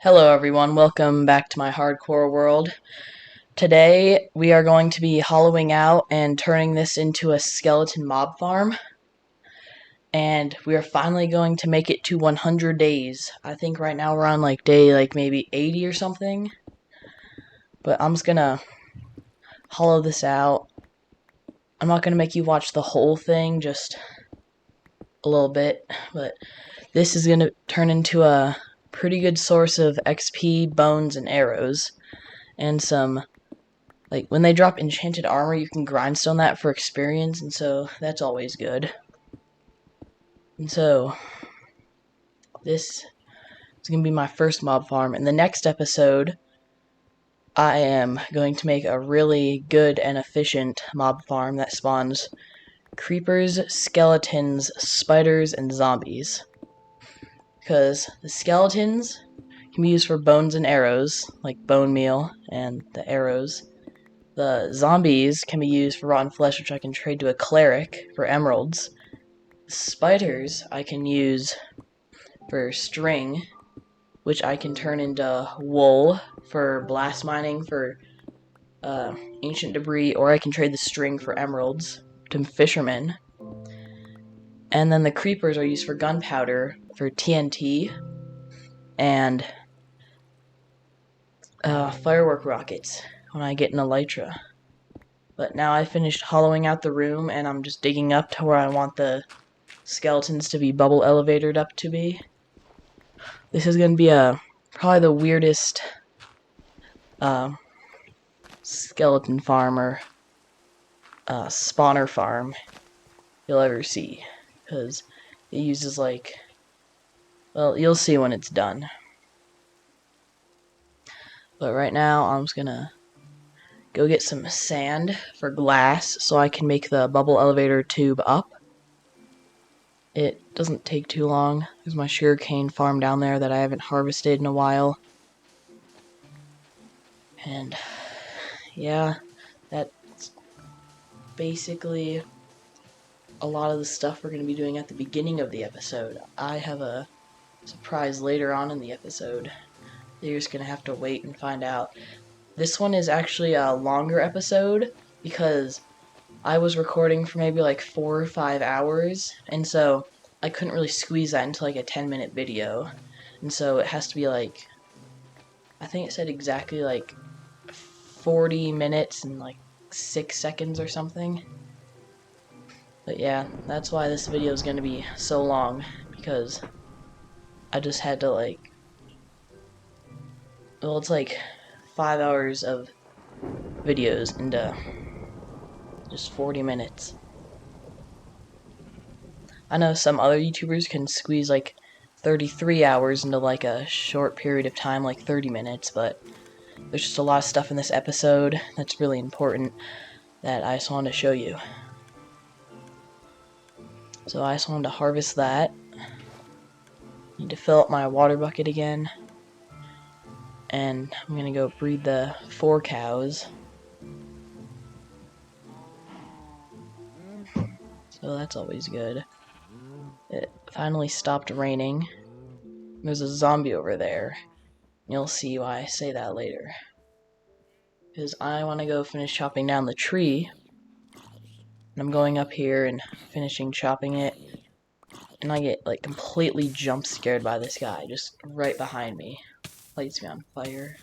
Hello everyone, welcome back to my hardcore world. Today we are going to be hollowing out and turning this into a skeleton mob farm. And we are finally going to make it to 100 days. I think right now we're on day maybe 80 or something. But I'm just gonna hollow this out. I'm not gonna make you watch the whole thing, just a little bit. But this is gonna turn into a pretty good source of XP, bones, and arrows. And some when they drop enchanted armor, you can grindstone that for experience, and so that's always good. And so this is going to be my first mob farm. In the next episode, I am going to make a really good and efficient mob farm that spawns creepers, skeletons, spiders, and zombies. Because the skeletons can be used for bones and arrows, like bone meal and the arrows. The zombies can be used for rotten flesh, which I can trade to a cleric for emeralds. Spiders I can use for string, which I can turn into wool for blast mining for ancient debris, or I can trade the string for emeralds to fishermen. And then the creepers are used for gunpowder, for TNT, and firework rockets when I get an elytra. But now I finished hollowing out the room, and I'm just digging up to where I want the skeletons to be bubble elevatored up to be. This is going to be probably the weirdest skeleton farm or spawner farm you'll ever see, because it uses well, you'll see when it's done. But right now I'm just gonna go get some sand for glass so I can make the bubble elevator tube up. It doesn't take too long. There's my sugarcane farm down there that I haven't harvested in a while. And yeah, that's basically a lot of the stuff we're going to be doing at the beginning of the episode. I have a surprise later on in the episode. You're just going to have to wait and find out. This one is actually a longer episode because I was recording for maybe 4 or 5 hours, and so I couldn't really squeeze that into a 10-minute video. And so it has to be I think it said exactly 40 minutes and 6 seconds or something. But yeah, that's why this video is going to be so long, because I just had to well, it's 5 hours of videos into just 40 minutes. I know some other YouTubers can squeeze 33 hours into a short period of time, 30 minutes, but there's just a lot of stuff in this episode that's really important that I just wanted to show you. So I just wanted to harvest that. Need to fill up my water bucket again. And I'm gonna go breed the 4 cows. So that's always good. It finally stopped raining. There's a zombie over there. You'll see why I say that later. Because I want to go finish chopping down the tree. And I'm going up here and finishing chopping it. And I get completely jump scared by this guy just right behind me. Lights me on fire.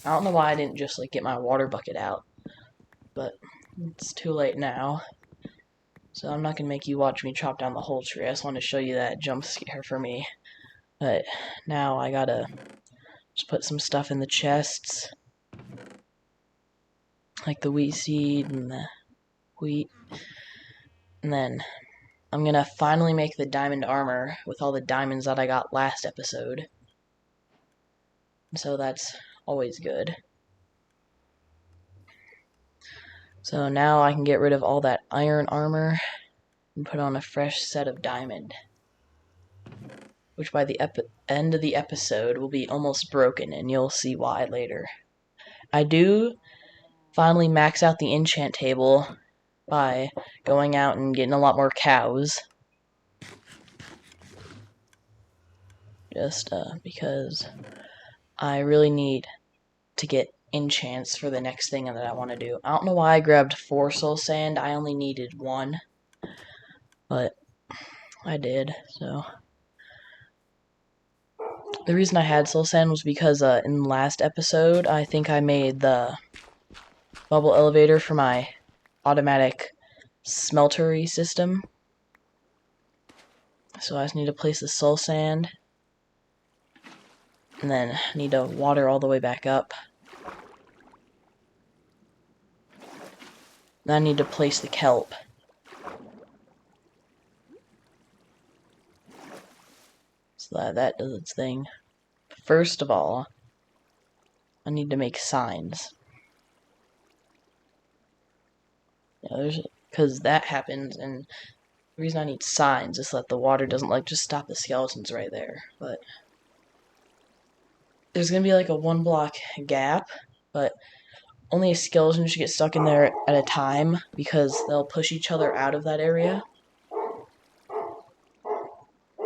I don't know why I didn't just get my water bucket out. But it's too late now. So I'm not going to make you watch me chop down the whole tree. I just want to show you that jump scare for me. But now I gotta just put some stuff in the chests. Like the wheat seed and the wheat. And then I'm gonna finally make the diamond armor with all the diamonds that I got last episode. So that's always good. So now I can get rid of all that iron armor and put on a fresh set of diamond, which by the end of the episode will be almost broken, and you'll see why later. I do finally max out the enchant table by going out and getting a lot more cows. Just because I really need to get enchants for the next thing that I want to do. I don't know why I grabbed 4 soul sand. I only needed 1, but I did. So the reason I had soul sand was because in the last episode, I think I made the bubble elevator for my automatic smeltery system. So I just need to place the soul sand, and then I need to water all the way back up. Then I need to place the kelp. So that does its thing. First of all, I need to make signs. Because that happens, and the reason I need signs is so that the water doesn't like just stop the skeletons right there. But there's gonna be like a 1 block gap, but only a skeleton should get stuck in there at a time because they'll push each other out of that area.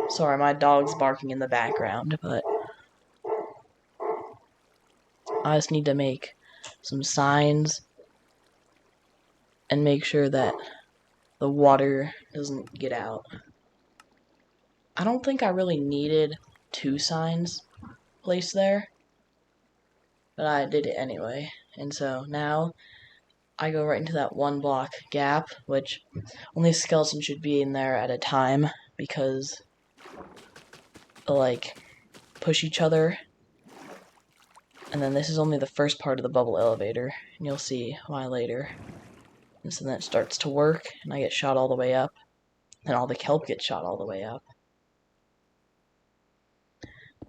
Sorry, my dog's barking in the background, but I just need to make some signs and make sure that the water doesn't get out. I don't think I really needed 2 signs placed there, but I did it anyway. And so now I go right into that 1 block gap, which only a skeleton should be in there at a time because they'll like push each other. And then this is only the first part of the bubble elevator, and you'll see why later. And so then it starts to work, and I get shot all the way up, and all the kelp gets shot all the way up.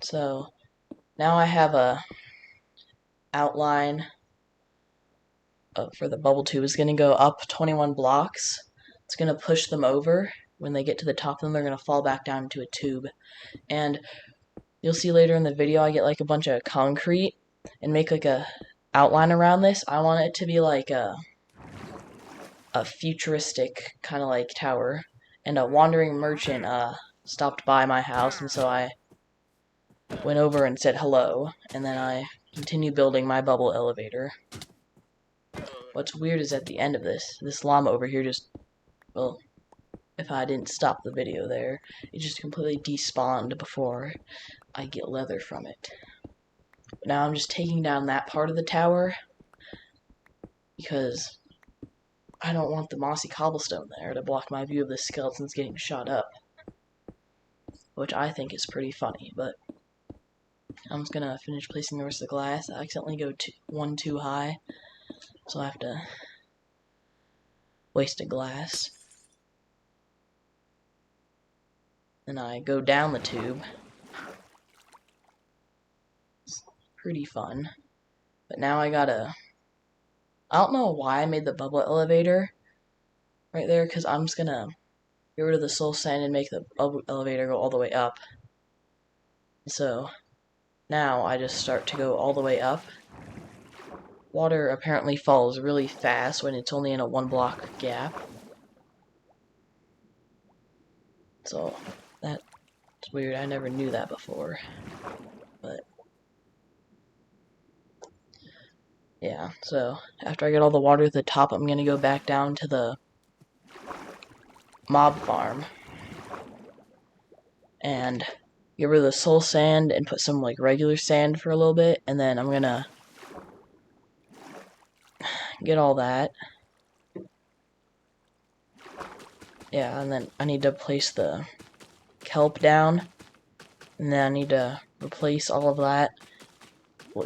So now I have a outline for the bubble tube. It's going to go up 21 blocks. It's going to push them over. When they get to the top of them, they're going to fall back down into a tube. And you'll see later in the video I get like a bunch of concrete and make like a outline around this. I want it to be like a futuristic kind of like tower. And a wandering merchant stopped by my house, and so I went over and said hello, and then I continued building my bubble elevator. What's weird is at the end of this llama over here just, well, if I didn't stop the video there, it just completely despawned before I get leather from it. Now I'm just taking down that part of the tower because I don't want the mossy cobblestone there to block my view of the skeletons getting shot up, which I think is pretty funny, but I'm just gonna finish placing the rest of the glass. I accidentally go 1 too high, so I have to waste a glass. Then I go down the tube. It's pretty fun. But now I don't know why I made the bubble elevator right there, because I'm just gonna get rid of the soul sand and make the bubble elevator go all the way up. So now I just start to go all the way up. Water apparently falls really fast when it's only in a 1 block gap. So that's weird. I never knew that before. But yeah, so after I get all the water at the top, I'm gonna go back down to the mob farm and get rid of the soul sand and put some like regular sand for a little bit, and then I'm gonna get all that. Yeah, and then I need to place the kelp down, and then I need to replace all of that,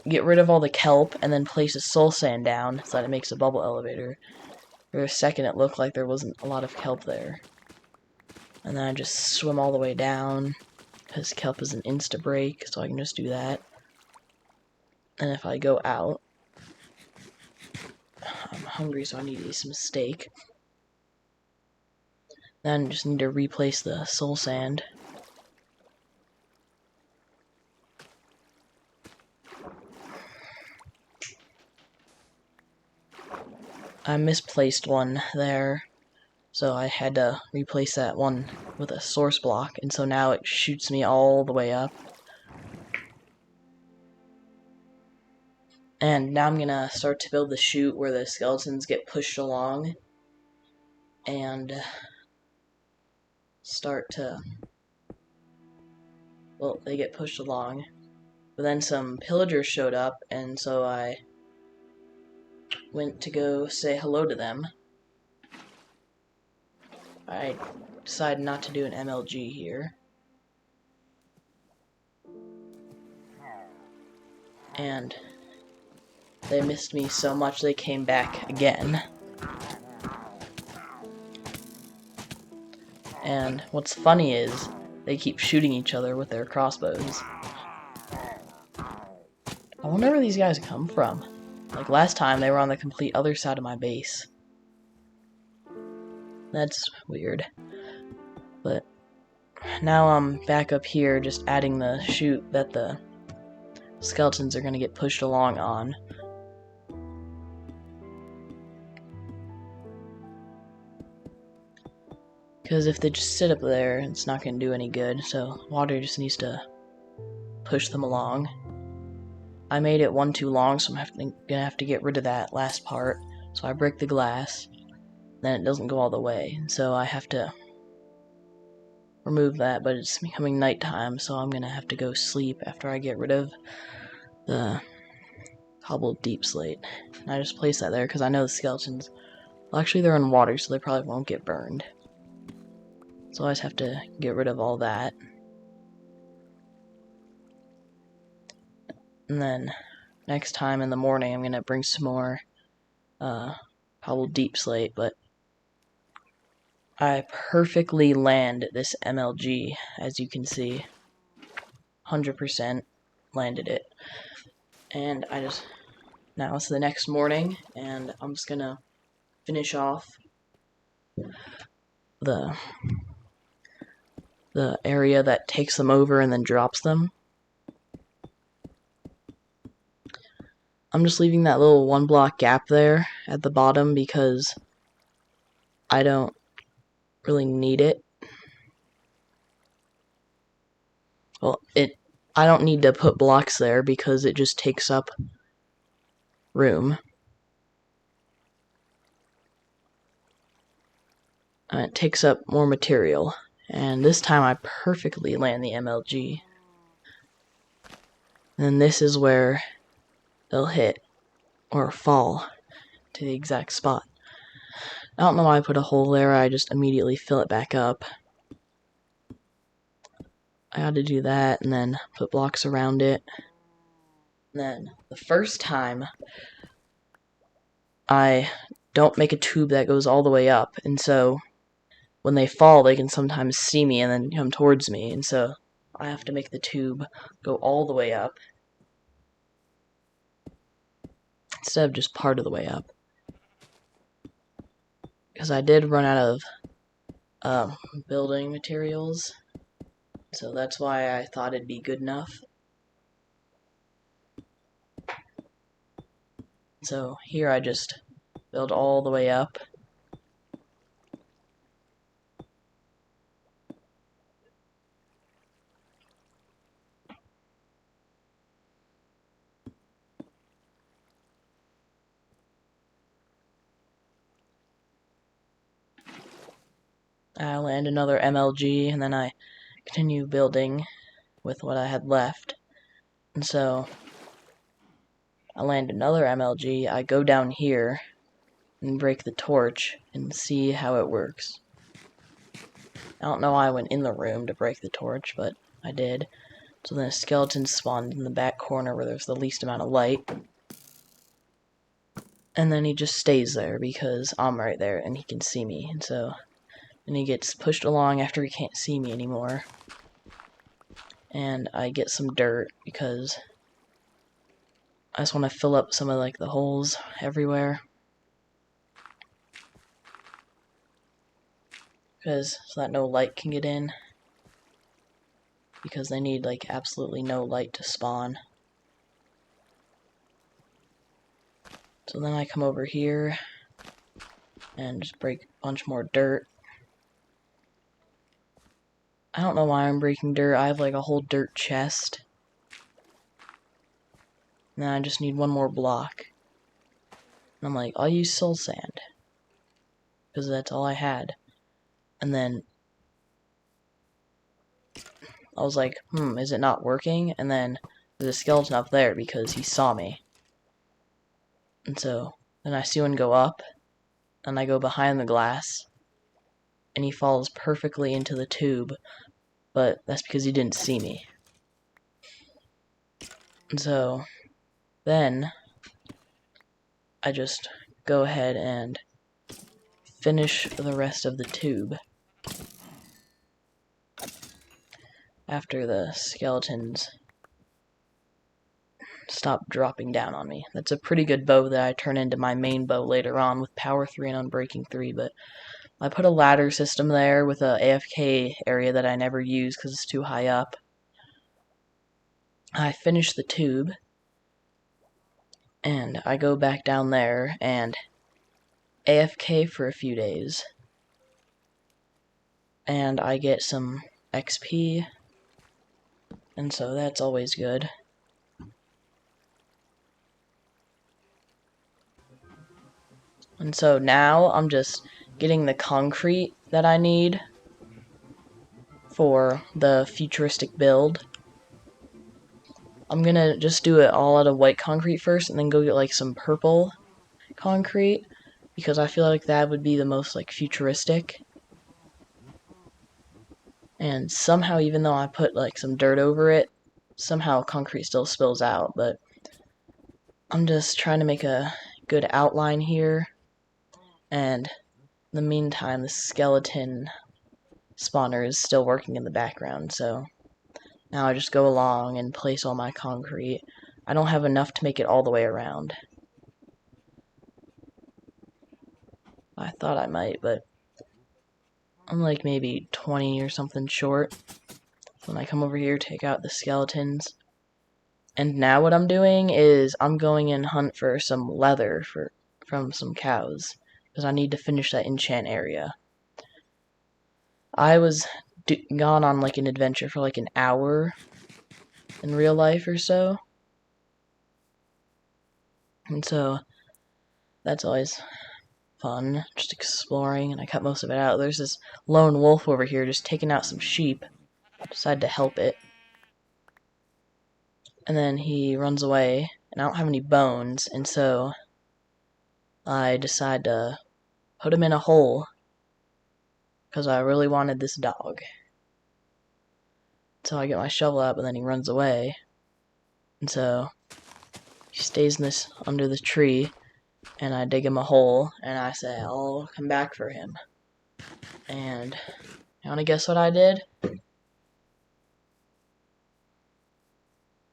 get rid of all the kelp, and then place the soul sand down so that it makes a bubble elevator. For a second it looked like there wasn't a lot of kelp there. And then I just swim all the way down, because kelp is an insta-break, so I can just do that. And if I go out, I'm hungry, so I need to eat some steak. Then I just need to replace the soul sand. I misplaced one there, so I had to replace that one with a source block, and so now it shoots me all the way up. And now I'm gonna start to build the chute where the skeletons get pushed along and start to, well, they get pushed along. But then some pillagers showed up, and so I went to go say hello to them. I decided not to do an MLG here. And they missed me so much they came back again. And what's funny is they keep shooting each other with their crossbows. I wonder where these guys come from. Like last time, they were on the complete other side of my base. That's weird. But now I'm back up here just adding the chute that the skeletons are going to get pushed along on. Because if they just sit up there, it's not going to do any good, so water just needs to push them along. I made it one too long, so I'm going to have to get rid of that last part. So I break the glass, then it doesn't go all the way, so I have to remove that, but it's becoming nighttime, so I'm going to have to go sleep after I get rid of the cobbled deep slate. And I just place that there because I know the skeletons, well, actually they're in water, so they probably won't get burned. So I just have to get rid of all that. And then next time in the morning I'm going to bring some more cobbled deep slate, but I perfectly land this MLG, as you can see. 100% landed it. And now it's the next morning, and I'm just going to finish off the area that takes them over and then drops them. I'm just leaving that little 1 block gap there at the bottom because I don't really need it. Well, I don't need to put blocks there because it just takes up room. It takes up more material. And this time I perfectly land the MLG. And then this is where they'll hit or fall to the exact spot. I don't know why I put a hole there, I just immediately fill it back up. I had to do that and then put blocks around it. And then the first time I don't make a tube that goes all the way up, and so when they fall they can sometimes see me and then come towards me, and so I have to make the tube go all the way up instead of just part of the way up. Because I did run out of building materials, so that's why I thought it'd be good enough. So here I just build all the way up. I land another MLG, and then I continue building with what I had left. And so I land another MLG, I go down here and break the torch and see how it works. I don't know why I went in the room to break the torch, but I did. So then a skeleton spawned in the back corner where there's the least amount of light. And then he just stays there because I'm right there and he can see me. And so then he gets pushed along after he can't see me anymore. And I get some dirt because I just want to fill up some of like the holes everywhere. Because so that no light can get in. Because they need like absolutely no light to spawn. So then I come over here and just break a bunch more dirt. I don't know why I'm breaking dirt. I have like a whole dirt chest. Now I just need one more block. And I'm like, I'll use soul sand, because that's all I had. And then I was like, is it not working? And then there's a skeleton up there because he saw me. And so then I see one go up, and I go behind the glass, and he falls perfectly into the tube, but that's because he didn't see me. And so then I just go ahead and finish the rest of the tube after the skeletons stop dropping down on me. That's a pretty good bow that I turn into my main bow later on with Power 3 and Unbreaking 3, but I put a ladder system there with a AFK area that I never use because it's too high up. I finish the tube, and I go back down there and AFK for a few days. And I get some XP, and so that's always good. And so now I'm just getting the concrete that I need for the futuristic build. I'm gonna just do it all out of white concrete first and then go get like some purple concrete because I feel like that would be the most like futuristic. And somehow, even though I put like some dirt over it, somehow concrete still spills out, but I'm just trying to make a good outline here. And in the meantime, the skeleton spawner is still working in the background, so now I just go along and place all my concrete. I don't have enough to make it all the way around. I thought I might, but I'm like maybe 20 or something short. When I come over here, take out the skeletons. And now what I'm doing is I'm going and hunt for some leather from some cows, because I need to finish that enchant area. I was gone on like an adventure for like an hour in real life or so. And so that's always fun, just exploring, and I cut most of it out. There's this lone wolf over here just taking out some sheep. I decided to help it. And then he runs away, and I don't have any bones, and so I decide to put him in a hole because I really wanted this dog. So I get my shovel up, and then he runs away. And so he stays in this under the tree, and I dig him a hole, and I say I'll come back for him. And you wanna guess what I did?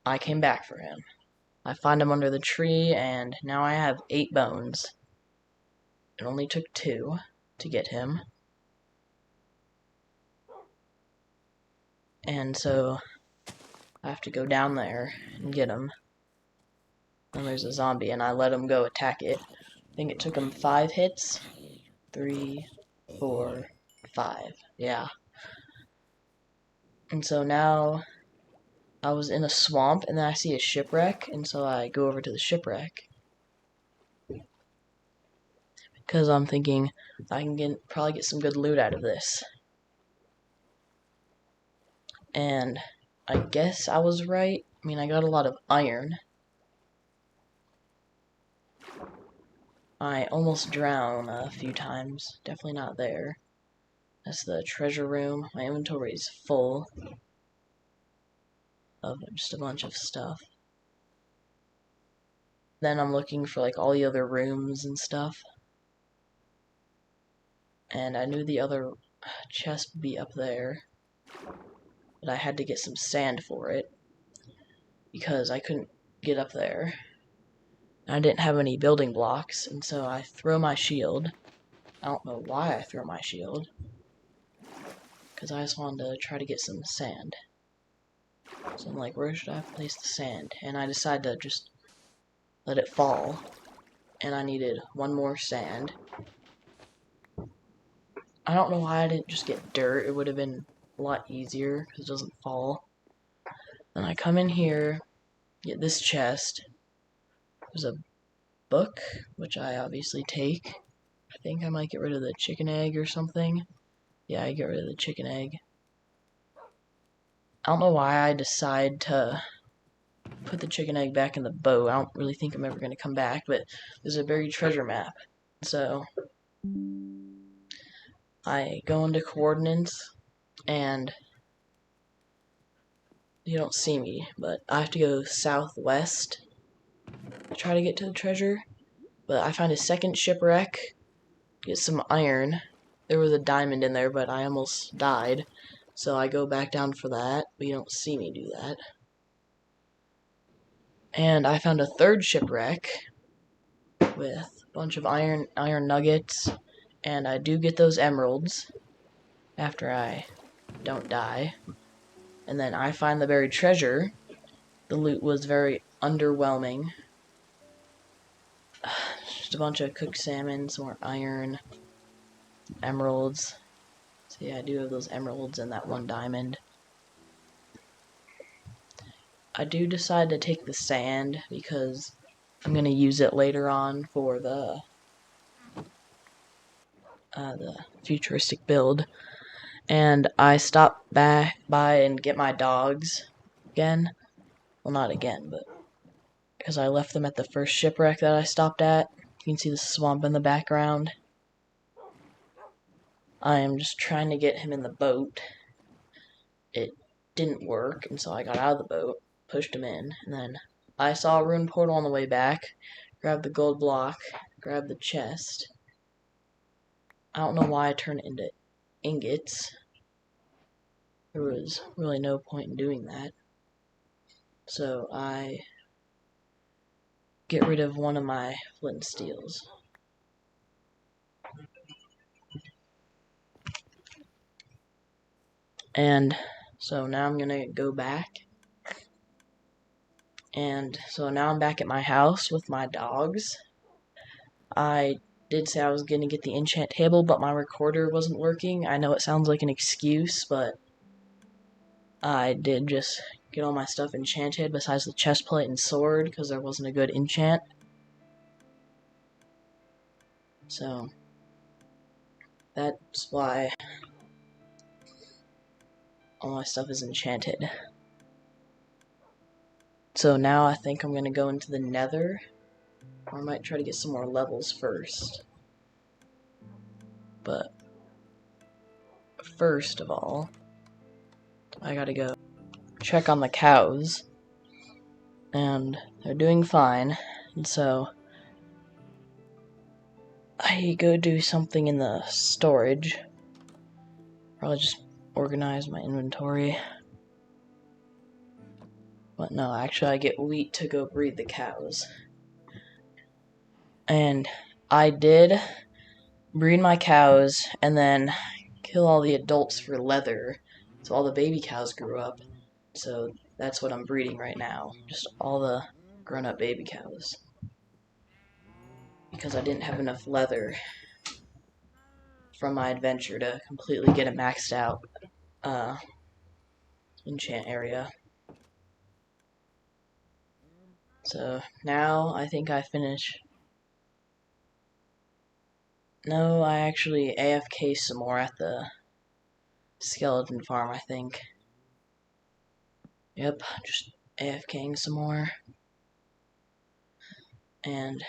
I came back for him. I find him under the tree, and now I have 8 bones. It only took 2 to get him. And so I have to go down there and get him. And there's a zombie, and I let him go attack it. I think it took him 5 hits. 3, 4, 5. Yeah. And so now I was in a swamp, and then I see a shipwreck, and so I go over to the shipwreck. Because I'm thinking I can probably get some good loot out of this. And I guess I was right. I mean, I got a lot of iron. I almost drowned a few times. Definitely not there. That's the treasure room. My inventory is full of just a bunch of stuff. Then I'm looking for like all the other rooms and stuff. And I knew the other chest would be up there, but I had to get some sand for it because I couldn't get up there. I didn't have any building blocks, and so I throw my shield. I don't know why I throw my shield, because I just wanted to try to get some sand. So I'm like, where should I place the sand? And I decided to just let it fall, and I needed 1 more sand. I don't know why I didn't just get dirt. It would have been a lot easier because it doesn't fall. Then I come in here, get this chest, There's a book, which I obviously take. I think I might get rid of the chicken egg or something. Yeah, I get rid of the chicken egg. I don't know why I decide to put the chicken egg back in the boat. I don't really think I'm ever going to come back, but there's a buried treasure map. So I go into coordinates, and you don't see me, but I have to go southwest to try to get to the treasure. But I find a second shipwreck, get some iron. There was a diamond in there, but I almost died. So I go back down for that, but you don't see me do that. And I found a third shipwreck with a bunch of iron nuggets, and I do get those emeralds after I don't die. And then I find the buried treasure. The loot was very underwhelming. Just a bunch of cooked salmon, some more iron, emeralds. So yeah, I do have those emeralds and that one diamond. I do decide to take the sand because I'm going to use it later on for the futuristic build. And I stop back by and get my dogs again. Well, not again, but because I left them at the first shipwreck that I stopped at. You can see the swamp in the background. I am just trying to get him in the boat. It didn't work, and so I got out of the boat, pushed him in, and then I saw a rune portal on the way back, grabbed the gold block, grabbed the chest. I don't know why I turned it into ingots. There was really no point in doing that. So I get rid of one of my flint steels. And so now I'm gonna go back. And so now I'm back at my house with my dogs. I did say I was gonna get the enchant table, but my recorder wasn't working. I know it sounds like an excuse, but I did just get all my stuff enchanted besides the chest plate and sword because there wasn't a good enchant. So that's why all my stuff is enchanted. So now I think I'm gonna go into the nether, or I might try to get some more levels first. But first of all, I gotta go check on the cows, and they're doing fine. And so I go do something in the storage. Probably just organize my inventory. But no, actually I get wheat to go breed the cows. And I did breed my cows and then kill all the adults for leather. So all the baby cows grew up. So that's what I'm breeding right now. Just all the grown-up baby cows. Because I didn't have enough leather from my adventure to completely get a maxed out enchant area. So now I think I finish. No, I actually AFK some more at the skeleton farm, I think. Yep, just AFKing some more. And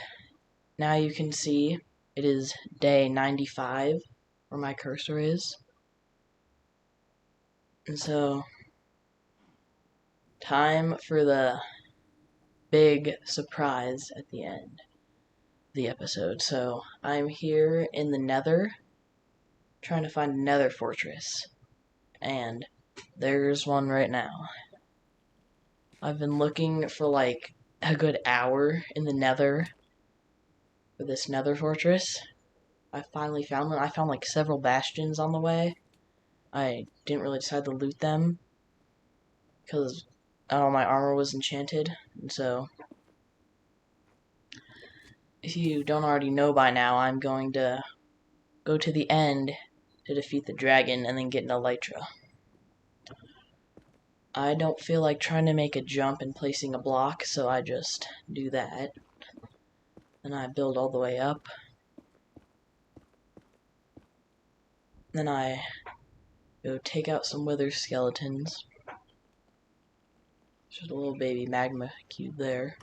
now you can see it is day 95 where my cursor is. And so, time for the big surprise at the end of the episode. So, I'm here in the nether, trying to find a nether fortress. And there's one right now. I've been looking for like a good hour in the nether for this nether fortress. I finally found one. I found like several bastions on the way. I didn't really decide to loot them because all my armor was enchanted. And so, if you don't already know by now, I'm going to go to the end to defeat the dragon and then get an elytra. I don't feel like trying to make a jump and placing a block, so I just do that. Then I build all the way up. Then I go take out some wither skeletons. Just a little baby magma cube there.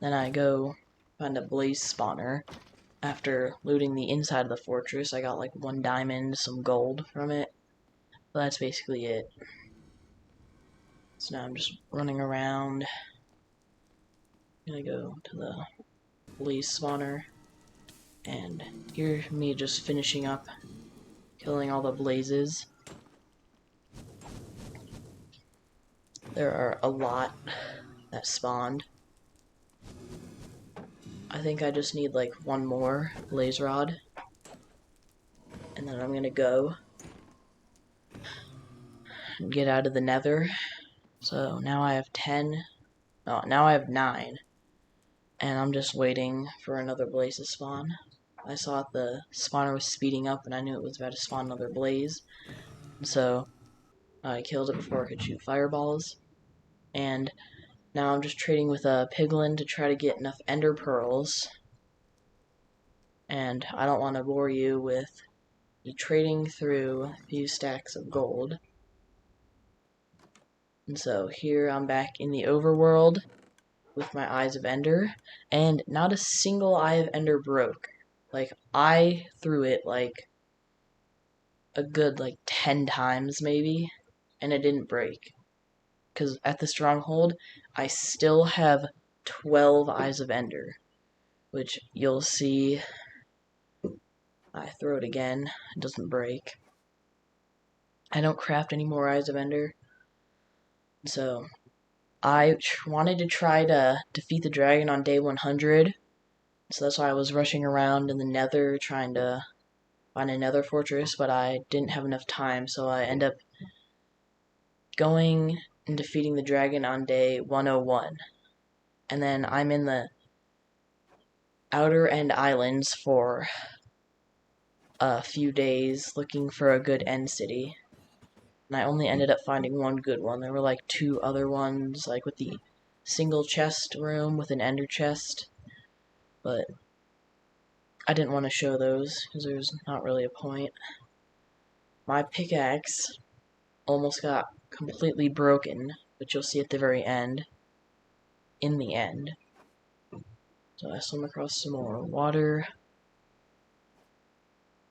Then I go find a blaze spawner. After looting the inside of the fortress, I got like 1 diamond, some gold from it. But that's basically it. So now I'm just running around. I'm gonna go to the blaze spawner. And here's me just finishing up killing all the blazes. There are a lot that spawned. I think I just need like 1 more blaze rod. And then I'm gonna go and get out of the nether. So now I have 10. Oh, now I have 9. And I'm just waiting for another blaze to spawn. I saw the spawner was speeding up and I knew it was about to spawn another blaze. So I killed it before it could shoot fireballs. And now I'm just trading with a piglin to try to get enough ender pearls. And I don't want to bore you with trading through a few stacks of gold. And so here I'm back in the overworld with my Eyes of Ender, and not a single Eye of Ender broke. Like, I threw it like a good 10 times maybe, and it didn't break. Because at the stronghold, I still have 12 Eyes of Ender, which you'll see. I throw it again, it doesn't break. I don't craft any more Eyes of Ender, so I wanted to try to defeat the dragon on day 100, so that's why I was rushing around in the nether trying to find another fortress, but I didn't have enough time, so I end up going and defeating the dragon on day 101. And then I'm in the Outer End Islands for a few days looking for a good end city. And I only ended up finding 1 good one. There were like 2 other ones, like with the single chest room with an ender chest, but I didn't want to show those because there's not really a point. My pickaxe almost got completely broken, but you'll see at the very end, in the end. So I swim across some more water.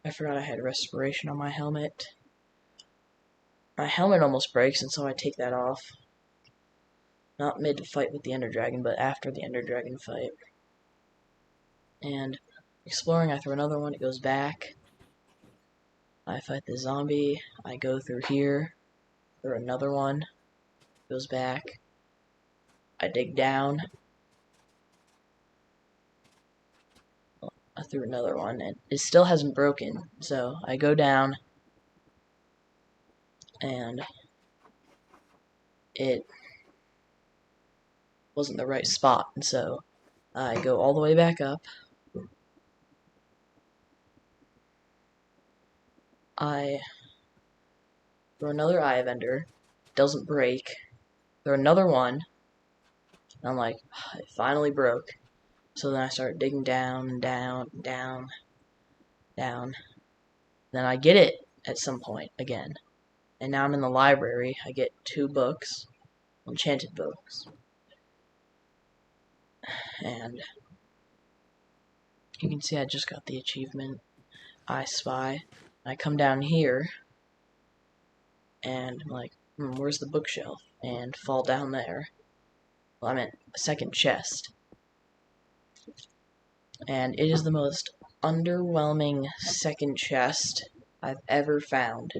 I forgot I had respiration on my helmet. My helmet almost breaks, and so I take that off. Not mid-fight with the Ender Dragon, but after the Ender Dragon fight. And exploring, I throw another one, it goes back. I fight the zombie, I go through here, throw another one, goes back. I dig down. I threw another one, and it still hasn't broken, so I go down, and it wasn't the right spot, and so I go all the way back up. I throw another Eye of Ender, doesn't break, throw another one, and I'm like, it finally broke. So then I start digging down, down, down, down. Then I get it at some point again. And now I'm in the library. I get 2 books, enchanted books. And you can see I just got the achievement, I Spy. I come down here, and I'm like, where's the bookshelf? And fall down there. Well, I'm in a second chest. And it is the most underwhelming second chest I've ever found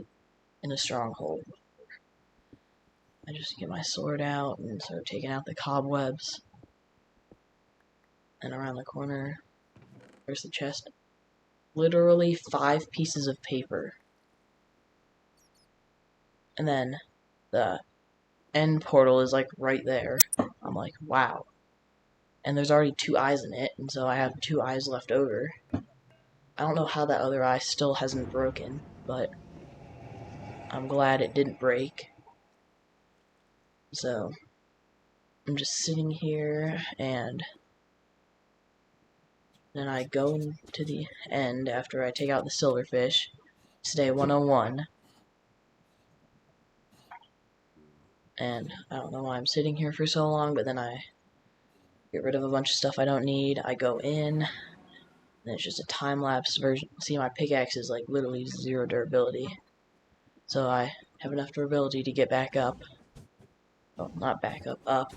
in a stronghold. I just get my sword out and start taking out the cobwebs. And around the corner, there's the chest. Literally 5 pieces of paper. And then the end portal is like right there. I'm like, wow. And there's already 2 eyes in it, and so I have 2 eyes left over. I don't know how that other eye still hasn't broken, but I'm glad it didn't break. So I'm just sitting here, and Then I go to the end after I take out the silverfish. It's day 101. And I don't know why I'm sitting here for so long, but then I get rid of a bunch of stuff I don't need. I go in, and it's just a time-lapse version. See, my pickaxe is like literally 0 durability. So I have enough durability to get back up. Oh, not back up, up.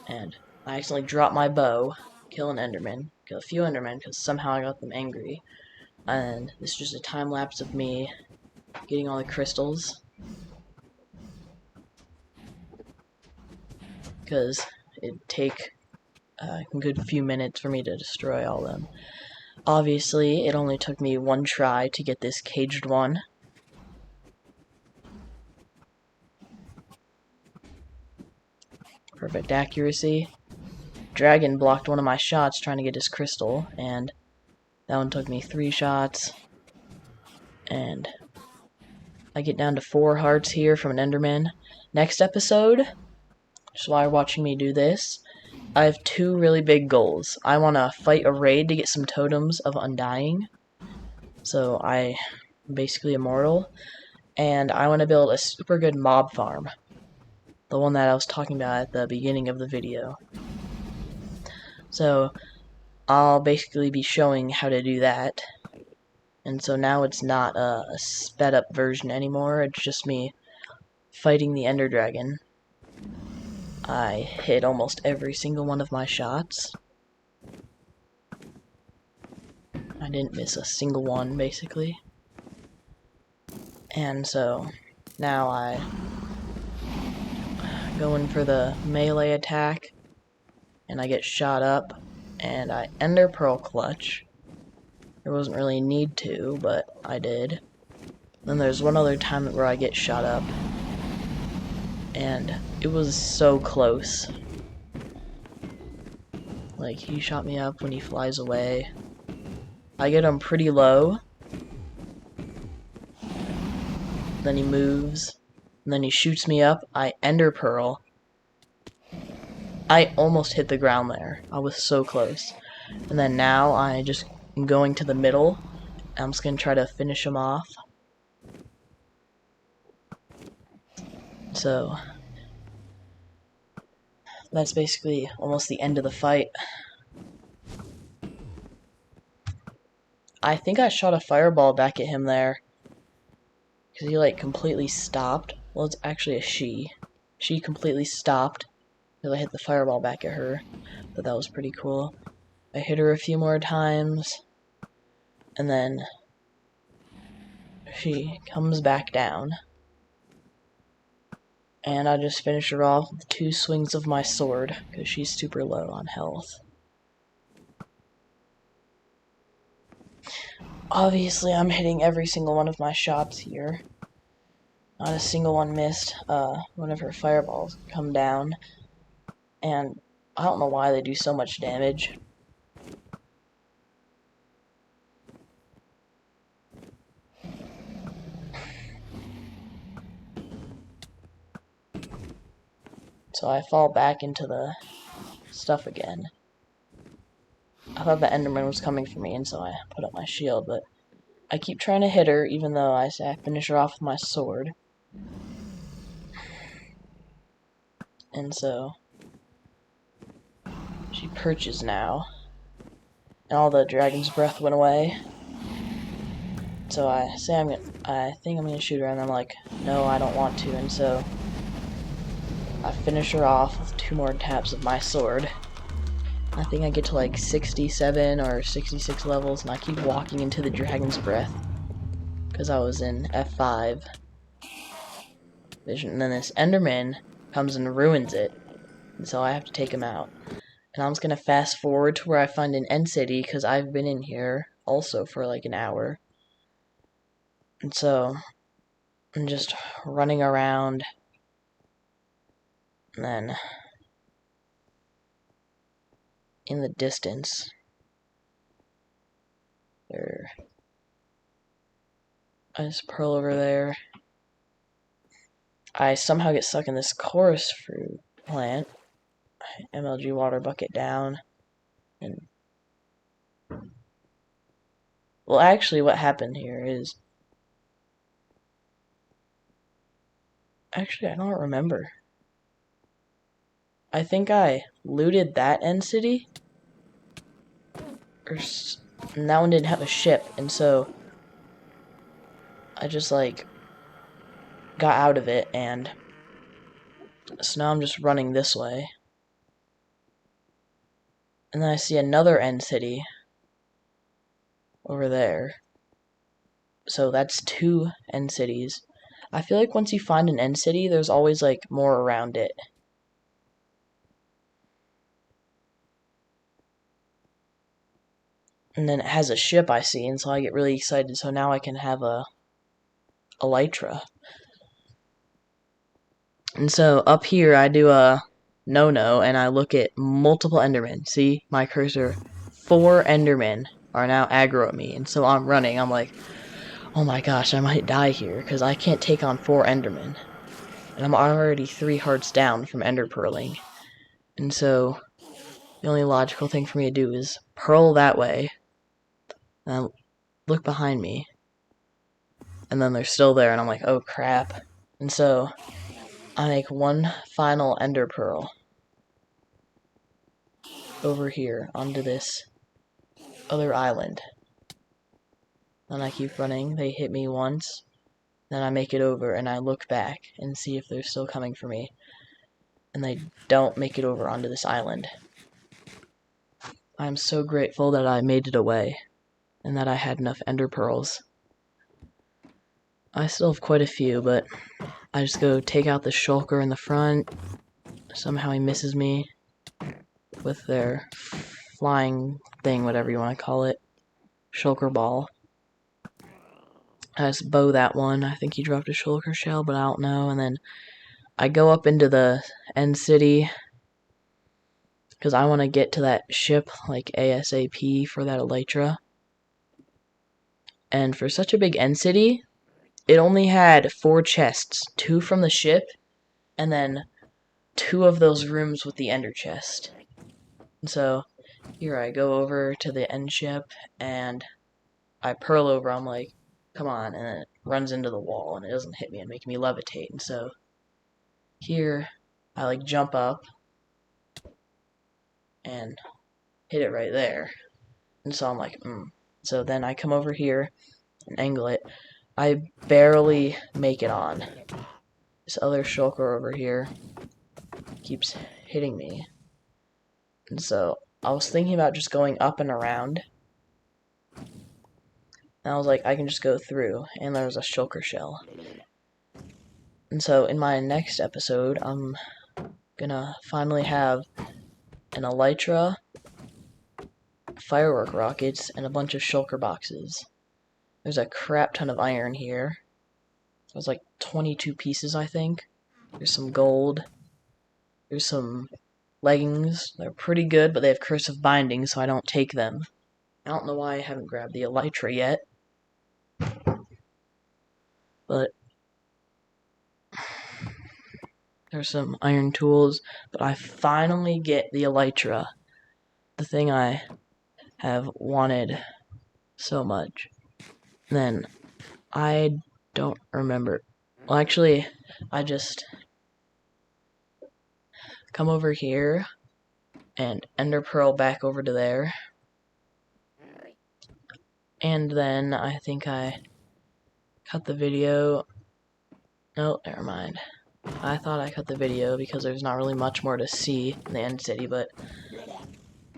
And I accidentally drop my bow, kill an enderman, kill a few endermen because somehow I got them angry. And this is just a time-lapse of me getting all the crystals. Because it'd take a good few minutes for me to destroy all of them. Obviously, it only took me 1 try to get this caged one. Perfect accuracy. Dragon blocked one of my shots trying to get his crystal, and that one took me 3 shots. And I get down to 4 hearts here from an enderman. Next episode, just while you're watching me do this, I have 2 really big goals. I want to fight a raid to get some totems of undying, so I'm basically immortal, and I want to build a super good mob farm, the one that I was talking about at the beginning of the video. So I'll basically be showing how to do that, and so now it's not a sped up version anymore, it's just me fighting the Ender Dragon. I hit almost every single one of my shots. I didn't miss a single one, basically. And so, now I go in for the melee attack, and I get shot up, and I Ender Pearl clutch. There wasn't really a need to, but I did. Then there's one other time where I get shot up, and it was so close. Like, he shot me up when he flies away. I get him pretty low. Then he moves. And then he shoots me up. I Ender Pearl. I almost hit the ground there. I was so close. And then now I just am going to the middle. I'm just going to try to finish him off. So that's basically almost the end of the fight. I think I shot a fireball back at him there, because he like completely stopped. Well, it's actually a she. She completely stopped because I hit the fireball back at her. But that was pretty cool. I hit her a few more times, and then she comes back down. And I just finish her off with 2 swings of my sword, because she's super low on health. Obviously, I'm hitting every single one of my shots here. Not a single one missed. One of her fireballs come down, and I don't know why they do so much damage. So I fall back into the stuff again. I thought the Enderman was coming for me, and so I put up my shield, but I keep trying to hit her, even though I say I finish her off with my sword. And so she perches now, and all the dragon's breath went away. So I say I think I'm gonna shoot her, and I'm like, no, I don't want to, and so I finish her off with 2 more taps of my sword. I think I get to like 67 or 66 levels, and I keep walking into the dragon's breath, because I was in F5 vision, and then this Enderman comes and ruins it, and so I have to take him out. And I'm just gonna fast forward to where I find an end city, because I've been in here also for like an hour. And so I'm just running around, and then in the distance there's Pearl over there. I somehow get stuck in this chorus fruit plant. MLG water bucket down, and Well, actually, what happened here is... Actually, I don't remember. I think I looted that end city. And that one didn't have a ship, and so... I just, like... got out of it, and... So now I'm just running this way. And then I see another end city. Over there. So that's 2 end cities. I feel like once you find an end city, there's always, like, more around it. And then it has a ship I see, and so I get really excited. So now I can have a elytra. And so up here I do a no-no, and I look at multiple endermen. See my cursor? 4 endermen are now aggro at me, and so I'm running. I'm like, oh my gosh, I might die here, because I can't take on 4 endermen. And I'm already 3 hearts down from ender pearling. And so the only logical thing for me to do is pearl that way, and look behind me, and then they're still there, and I'm like, oh crap. And so I make one final ender pearl over here onto this other island. Then I keep running, they hit me once, then I make it over, and I look back and see if they're still coming for me. And they don't make it over onto this island. I'm so grateful that I made it away, and that I had enough ender pearls. I still have quite a few, but I just go take out the shulker in the front. Somehow he misses me with their flying thing, whatever you want to call it. Shulker ball. I just bow that one. I think he dropped a shulker shell, but I don't know. And then I go up into the end city because I want to get to that ship like ASAP for that elytra. And for such a big end city, it only had 4 chests. 2 from the ship, and then 2 of those rooms with the ender chest. And so here I go over to the end ship, and I pearl over. I'm like, come on, and it runs into the wall, and it doesn't hit me and make me levitate. And so here I like jump up and hit it right there. And so I'm like, So then I come over here and angle it. I barely make it on. This other shulker over here keeps hitting me. And so I was thinking about just going up and around. And I was like, I can just go through. And there was a shulker shell. And so in my next episode, I'm gonna finally have an elytra, firework rockets, and a bunch of shulker boxes. There's a crap ton of iron here. There's like 22 pieces, I think. There's some gold. There's some leggings. They're pretty good, but they have cursive binding, so I don't take them. I don't know why I haven't grabbed the elytra yet. But there's some iron tools. But I finally get the elytra. The thing I have wanted so much. Then I don't remember. Well, actually, I just come over here and ender pearl back over to there. And then I think I cut the video. No, never mind. I thought I cut the video because there's not really much more to see in the end city, but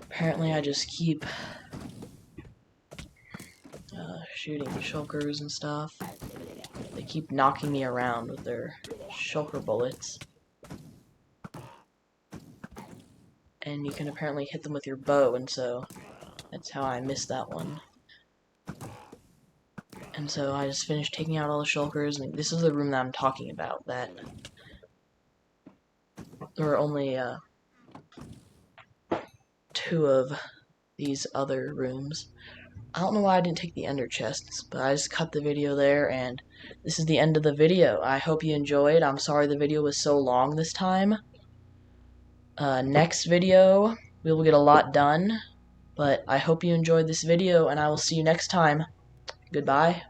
apparently I just keep shooting shulkers and stuff. They keep knocking me around with their shulker bullets. And you can apparently hit them with your bow, and so that's how I missed that one. And so I just finished taking out all the shulkers, and this is the room that I'm talking about, that there were only 2 of these other rooms. I don't know why I didn't take the ender chests, but I just cut the video there, and this is the end of the video. I hope you enjoyed. I'm sorry the video was so long this time. Next video, we will get a lot done, but I hope you enjoyed this video, and I will see you next time. Goodbye.